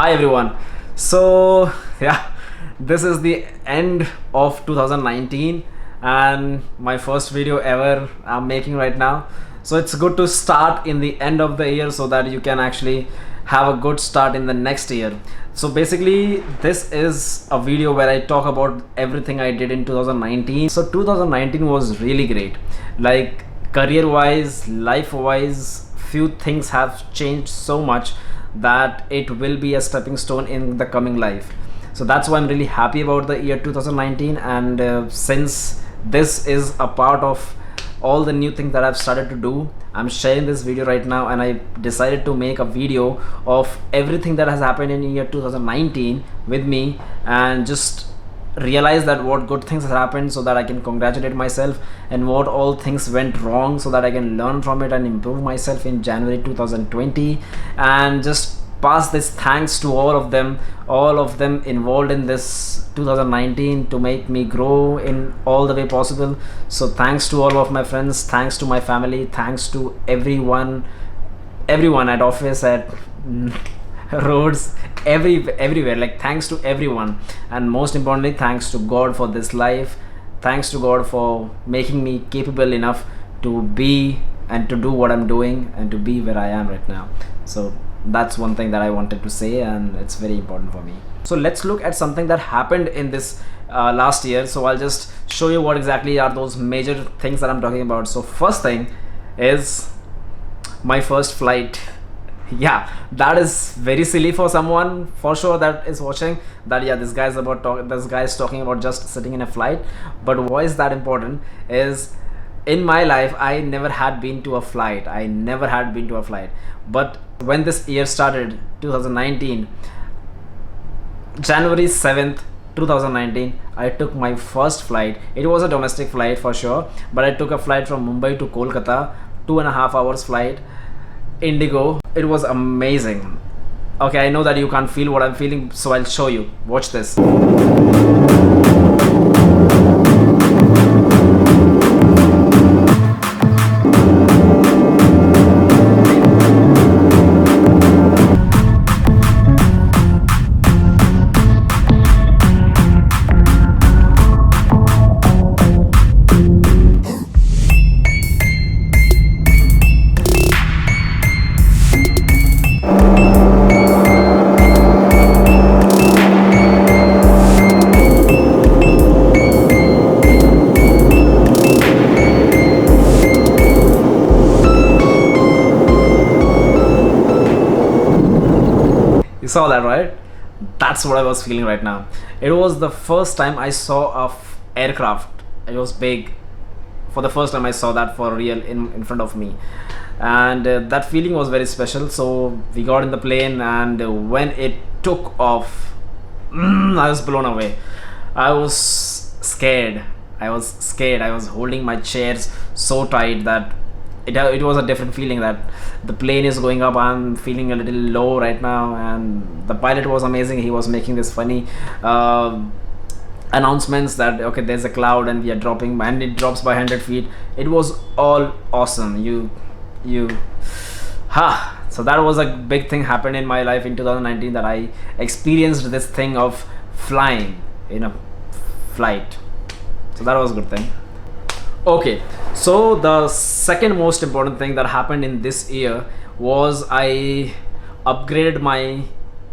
Hi everyone. So yeah, this is the end of 2019 and my first video ever I'm making right now. So it's good to start in the end of the year so that you can actually have a good start in the next year. So basically this is a video where I talk about everything I did in 2019. So 2019 was really great. Like career wise, life wise, few things have changed so much that it will be a stepping stone in the coming life. So that's why I'm really happy about the year 2019, and since this is a part of all the new things that I've started to do, I'm sharing this video right now, and I decided to make a video of everything that has happened in year 2019 with me and just realize that what good things has happened so that I can congratulate myself, and what all things went wrong so that I can learn from it and improve myself in January 2020, and just pass this thanks to all of them involved in this 2019 to make me grow in all the way possible. So thanks to all of my friends, thanks to my family, thanks to everyone at office, at roads, everywhere. Like thanks to everyone, and most importantly thanks to God for this life. Thanks to God for making me capable enough to be and to do what I'm doing and to be where I am right now. So that's one thing that I wanted to say, and it's very important for me. So let's look at something that happened in this last year. So I'll just show you what exactly are those major things that I'm talking about. So first thing is my first flight. Yeah, that is very silly for someone for sure that is watching, that yeah, this guy's talking about just sitting in a flight. But why is that important is, in my life I never had been to a flight. But when this year started, 2019, January 7th 2019, I took my first flight. It was a domestic flight for sure, but I took a flight from Mumbai to Kolkata, 2.5 hours flight, Indigo. It was amazing. Okay, I know that you can't feel what I'm feeling, so I'll show you. Watch this. Saw that, right? That's what I was feeling right now. It was the first time I saw a aircraft. It was big. For the first time I saw that for real in front of me, and that feeling was very special. So we got in the plane, and when it took off, I was blown away. I was scared. I was holding my chairs so tight that it was a different feeling, that the plane is going up, I'm feeling a little low right now. And the pilot was amazing. He was making this funny announcements that okay, there's a cloud and we are dropping, and it drops by 100 feet. It was all awesome. So that was a big thing happened in my life in 2019, that I experienced this thing of flying in a flight. So that was a good thing. Okay, so the second most important thing that happened in this year was I upgraded my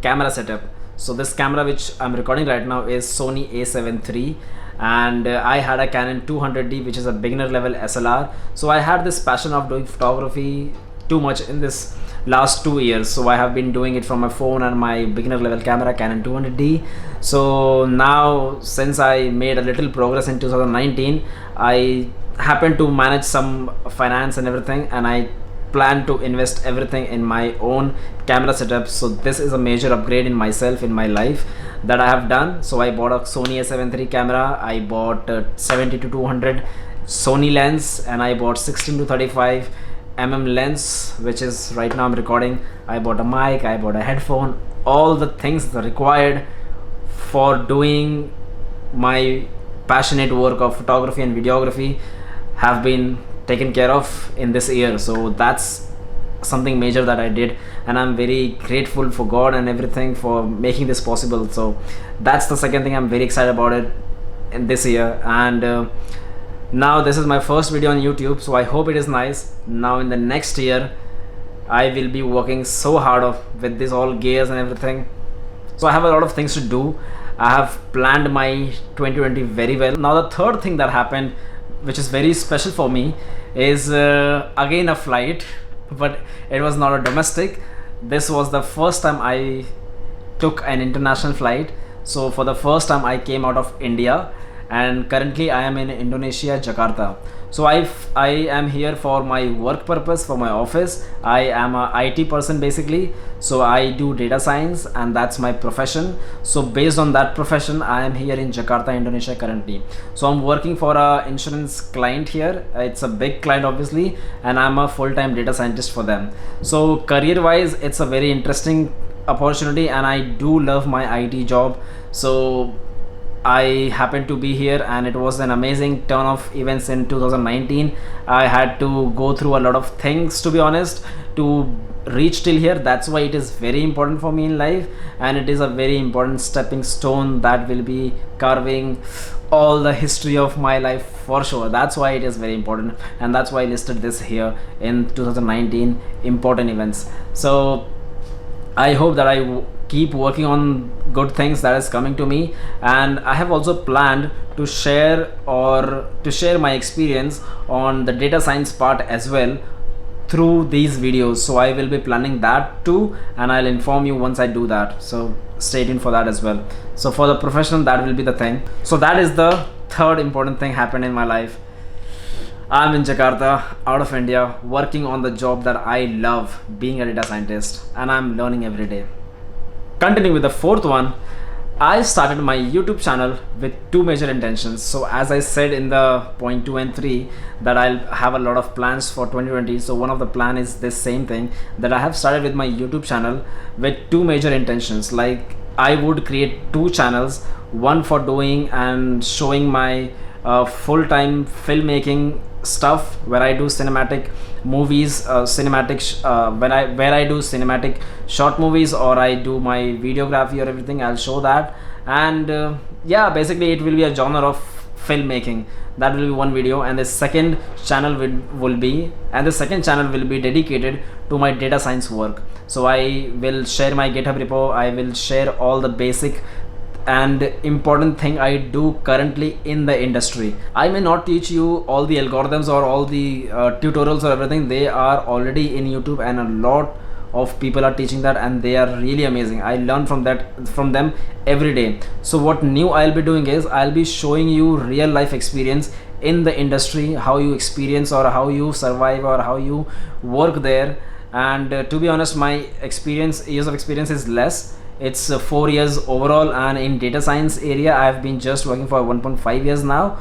camera setup. So this camera which I'm recording right now is Sony A7 III, and I had a Canon 200D, which is a beginner level SLR. So I had this passion of doing photography too much in this last 2 years, so I have been doing it from my phone and my beginner level camera Canon 200D. So now, since I made a little progress in 2019, I happened to manage some finance and everything, and I plan to invest everything in my own camera setup. So this is a major upgrade in myself, in my life, that I have done. So I bought a Sony A7 III camera, I bought 70-200 Sony lens, and I bought 16-35 mm lens, which is right now I'm recording. I bought a mic, I bought a headphone, all the things that are required for doing my passionate work of photography and videography have been taken care of in this year. So that's something major that I did, and I'm very grateful for God and everything for making this possible. So that's the second thing. I'm very excited about it in this year. And now this is my first video on YouTube, so I hope it is nice. Now in the next year I will be working so hard with this all gears and everything. So I have a lot of things to do. I have planned my 2020 very well. Now the third thing that happened, which is very special for me, is again a flight, but it was not a domestic. This was the first time I took an international flight. So for the first time I came out of India, and currently I am in Indonesia, Jakarta. So I am here for my work purpose, for my office. I am a IT person basically, so I do data science, and that's my profession. So based on that profession, I am here in Jakarta, Indonesia currently. So I'm working for a insurance client here. It's a big client obviously, and I'm a full-time data scientist for them. So career wise, it's a very interesting opportunity, and I do love my IT job. So I happened to be here, and it was an amazing turn of events in 2019. I had to go through a lot of things, to be honest, to reach till here. That's why it is very important for me in life, and it is a very important stepping stone that will be carving all the history of my life for sure. That's why it is very important, and that's why I listed this here in 2019 important events. So I hope that I keep working on good things that is coming to me, and I have also planned to share my experience on the data science part as well through these videos. So I will be planning that too, and I'll inform you once I do that. So stay tuned for that as well. So for the professional, that will be the thing. So that is the third important thing happened in my life. I'm in Jakarta, out of India, working on the job that I love, being a data scientist, and I'm learning every day. Continuing with the fourth one, I started my YouTube channel with two major intentions. So as I said in the point 2 and 3, that I'll have a lot of plans for 2020. So one of the plan is this same thing, that I have started with my YouTube channel with two major intentions. Like I would create two channels, one for doing and showing my full-time filmmaking stuff, where I do cinematic movies, where I do cinematic short movies, or I do my videography or everything. I'll show that, and yeah, basically it will be a genre of filmmaking. That will be one video, and the second channel will be dedicated to my data science work. So I will share my GitHub repo. I will share all the basic and important thing I do currently in the industry. I may not teach you all the algorithms or all the tutorials or everything. They are already in YouTube, and a lot of people are teaching that, and they are really amazing. I learn from them every day. So what new I'll be doing is I'll be showing you real life experience in the industry, how you experience or how you survive or how you work there. And to be honest, my years of experience is less. It's 4 years overall, and in data science area I've been just working for 1.5 years now,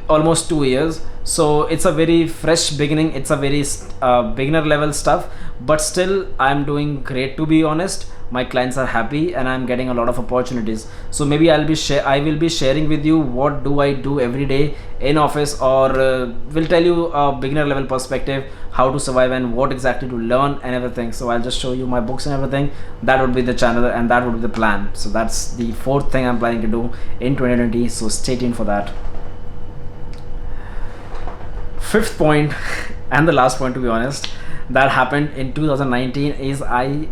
almost 2 years. So it's a very fresh beginning. It's a very beginner level stuff, but still I'm doing great, to be honest. My clients are happy, and I'm getting a lot of opportunities. So maybe I will be sharing with you what do I do every day in office, or will tell you a beginner level perspective, how to survive and what exactly to learn and everything. So I'll just show you my books and everything. That would be the channel, and that would be the plan. So that's the fourth thing I'm planning to do in 2020. So stay tuned for that. Fifth point, and the last point, to be honest, that happened in 2019 is I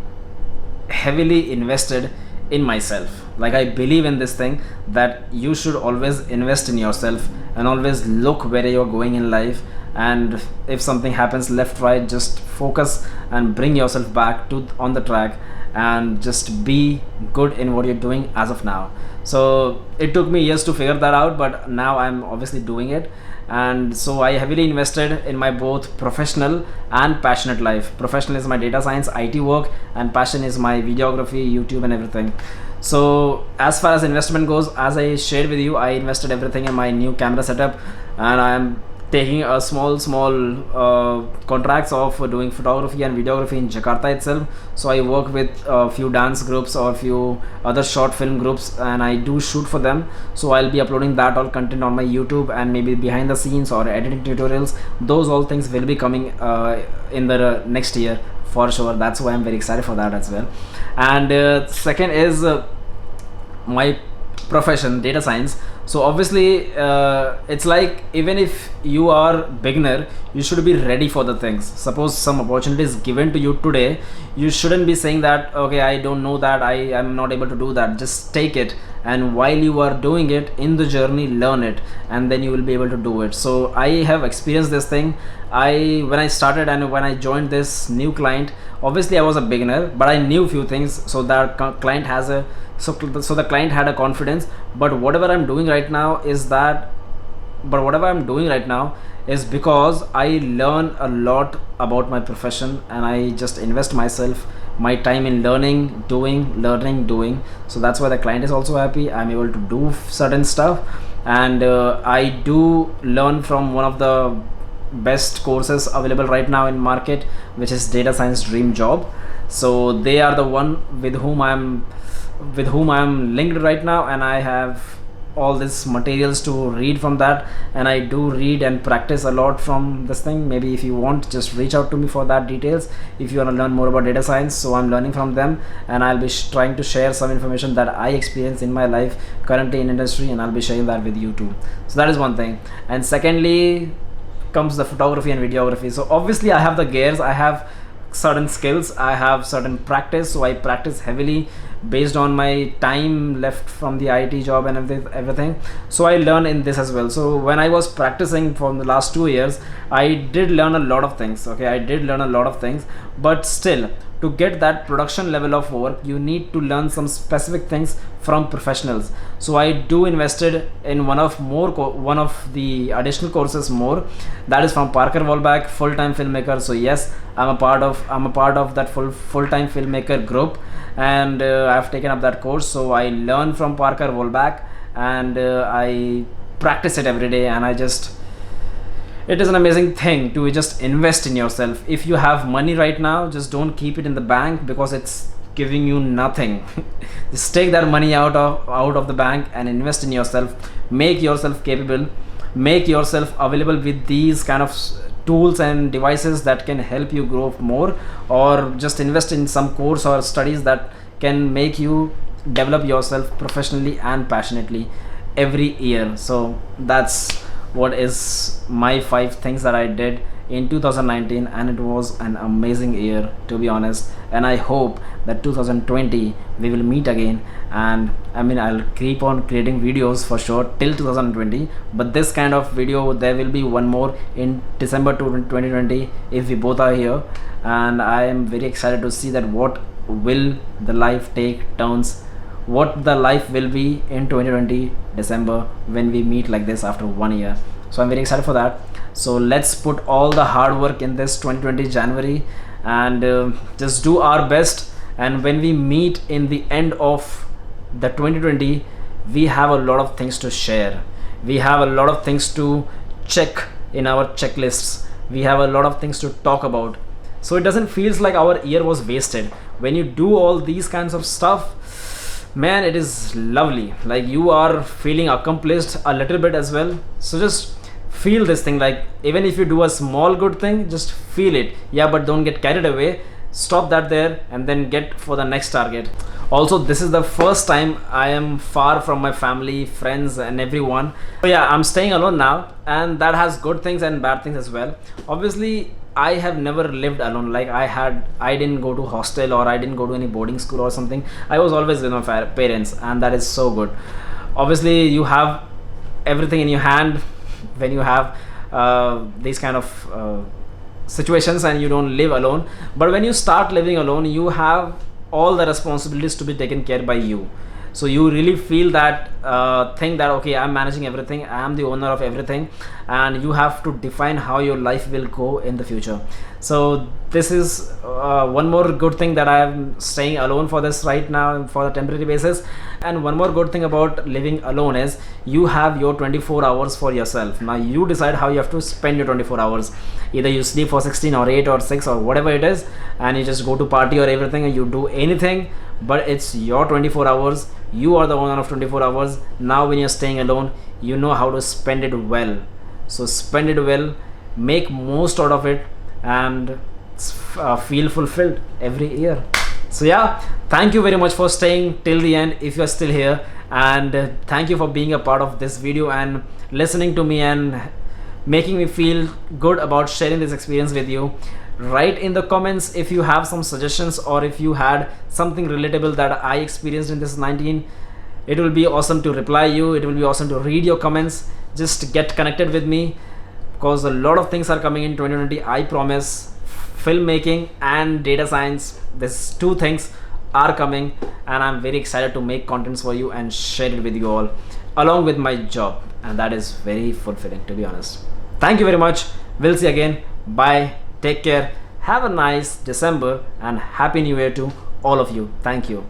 heavily invested in myself. Like I believe in this thing, that you should always invest in yourself and always look where you're going in life, and if something happens left, right, just focus and bring yourself back on the track, and just be good in what you're doing as of now. So it took me years to figure that out, but now I'm obviously doing it. And so I heavily invested in my both professional and passionate life. Professional is my data science IT work, and passion is my videography, YouTube and everything. So as far as investment goes, as I shared with you, I invested everything in my new camera setup, and I am taking a small contracts of doing photography and videography in Jakarta itself. So I work with a few dance groups or a few other short film groups, and I do shoot for them. So I'll be uploading that all content on my YouTube, and maybe behind the scenes or editing tutorials. Those all things will be coming in the next year for sure. That's why I'm very excited for that as well. And second is my profession, data science. So obviously it's like, even if you are beginner, you should be ready for the things. Suppose some opportunity is given to you today, you shouldn't be saying that, okay, I don't know that, I am not able to do that. Just take it, and while you are doing it in the journey, learn it, and then you will be able to do it. So I have experienced this thing. When I started and when I joined this new client, obviously I was a beginner, but I knew few things. So that client has a so the client had a confidence. But whatever I'm doing right now is because I learn a lot about my profession, and I just invest my time in learning, doing. So that's why the client is also happy. I'm able to do certain stuff, and I do learn from one of the best courses available right now in market, which is Data Science Dream Job. So they are the one with whom I'm linked right now, and I have all these materials to read from that, and I do read and practice a lot from this thing. Maybe if you want, just reach out to me for that details if you want to learn more about data science. So I'm learning from them, and I'll be trying to share some information that I experience in my life currently in industry, and I'll be sharing that with you too. So that is one thing. And secondly comes the photography and videography. So obviously I have the gears, I have certain skills, I have certain practice. So I practice heavily based on my time left from the IT job and everything. So I learn in this as well. So when I was practicing for the last 2 years, I did learn a lot of things. But still, to get that production level of work, you need to learn some specific things from professionals. So I do invested in one of the additional courses more, that is from Parker Volbach, full-time filmmaker. So yes, I'm a part of that full-time filmmaker group, and I've taken up that course. So I learn from Parker Volbach, and I practice it every day, and it is an amazing thing to just invest in yourself. If you have money right now, just don't keep it in the bank, because it's giving you nothing. Just take that money out of the bank and invest in yourself. Make yourself capable, make yourself available with these kind of tools and devices that can help you grow more, or just invest in some course or studies that can make you develop yourself professionally and passionately every year. So that's what is my 5 things that I did in 2019, and it was an amazing year, to be honest. And I hope that 2020 we will meet again, and I'll keep on creating videos for sure till 2020, but this kind of video, there will be one more in December 2020 if we both are here. And I am very excited to see that what will the life take turns, what the life will be in 2020 December when we meet like this after 1 year. So I'm very excited for that. So let's put all the hard work in this 2020 January, and just do our best. And when we meet in the end of the 2020, we have a lot of things to share, we have a lot of things to check in our checklists, we have a lot of things to talk about. So it doesn't feel like our year was wasted. When you do all these kinds of stuff, man, it is lovely. Like, you are feeling accomplished a little bit as well. So just feel this thing, like even if you do a small good thing, just feel it. Yeah, but don't get carried away. Stop that there and then get for the next target. Also, this is the first time I am far from my family, friends and everyone. So yeah, I'm staying alone now, and that has good things and bad things as well. Obviously, I have never lived alone. Like, I didn't go to hostel, or I didn't go to any boarding school or something. I was always with my parents, and that is so good. Obviously, you have everything in your hand when you have these kind of situations and you don't live alone. But when you start living alone, you have all the responsibilities to be taken care by you. So you really feel that thing that, okay, I'm managing everything, I am the owner of everything, and you have to define how your life will go in the future. So this is one more good thing that I am staying alone for this right now for a temporary basis. And one more good thing about living alone is you have your 24 hours for yourself. Now you decide how you have to spend your 24 hours. Either you sleep for 16 or 8 or 6 or whatever it is, and you just go to party or everything, and you do anything, but it's your 24 hours. You are the owner of 24 hours. Now when you're staying alone, you know how to spend it well. So spend it well, make most out of it, and feel fulfilled every year. So yeah, thank you very much for staying till the end if you're still here, and thank you for being a part of this video and listening to me and making me feel good about sharing this experience with you. Write in the comments if you have some suggestions or if you had something relatable that I experienced in this 19. It will be awesome to reply you. It will be awesome to read your comments. Just get connected with me, because a lot of things are coming in 2020. I promise. Filmmaking and data science, these two things are coming, and I'm very excited to make contents for you and share it with you all along with my job, and that is very fulfilling, to be honest. Thank you very much. We'll see you again. Bye. Take care. Have a nice December and Happy New Year to all of you. Thank you.